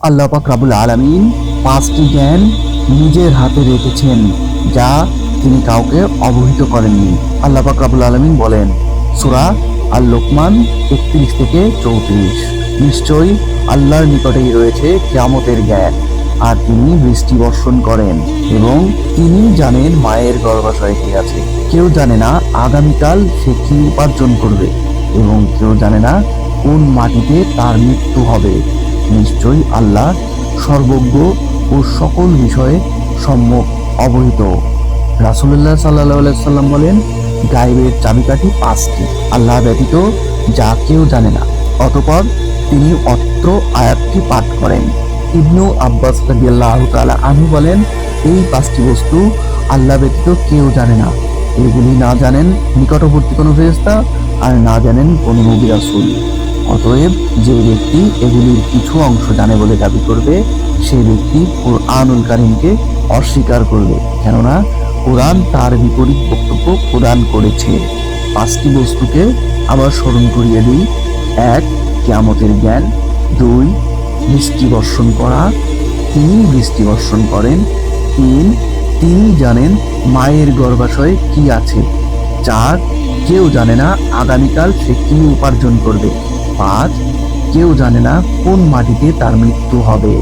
আল্লাহ পাক রব্বুল আলামিন পাঁচটি জ্ঞান নিজের হাতে রেখেছেন, যা তিনি কাউকে অবহিত করেননি। আল্লাহ পাক রব্বুল আলামিন বলেন, সূরা আল-লুকমান 31 থেকে 34, নিশ্চয়ই আল্লাহর নিকটেই রয়েছে কিয়ামতের জ্ঞান, আর তিনি বৃষ্টি বর্ষণ করেন এবং তিনি জানেন মায়ের গর্ভাশয়ে কি আছে। কেউ জানে না আগামীকাল সে কি উপার্জন করবে, এবং কেউ জানে না কোন মাটিতে তার মৃত্যু হবে। নিশ্চয়ই আল্লাহ সর্বজ্ঞ ও সকল বিষয়ে সম্যক অবহিত। রাসূলুল্লাহ সাল্লাল্লাহু আলাইহি সাল্লাম বলেন, গায়বের চাবিকাঠি পাঁচটি, আল্লাহ ব্যতীত যা কেউ জানে না। অতঃপর তিনি অত্র আয়াতটি পাঠ করেন। ইবনু আব্বাস রাদিয়াল্লাহু তাআলা আনহু বলেন, এই পাঁচটি বস্তু আল্লাহ ব্যতীত কেউ জানে না। এগুলি না জানেন নিকটবর্তী কোনো ফেরেশতা, আর না জানেন কোনো নবী রাসূল। অতএব যে ব্যক্তি এগুলির কিছু অংশ জানে বলে দাবি করবে, সে ব্যক্তি কুরআনুল কারীমকে অস্বীকার করবে, কেননা কোরআন তার বিপরীত বক্তব্য প্রদান করেছে। পাঁচটি বস্তুকে আবার স্মরণ করিয়ে দিই। 1. কিয়ামতের জ্ঞান। 2. বৃষ্টি বর্ষণ করা, তিনি বৃষ্টি বর্ষণ করেন। 3. তিনি জানেন মায়ের গর্ভাশয়ে কি আছে। 4. কেউ জানে না আগামীকাল সে কি উপার্জন করবে। 5. কেউ জানে না কোন মাটিতে তার মৃত্যু হবে।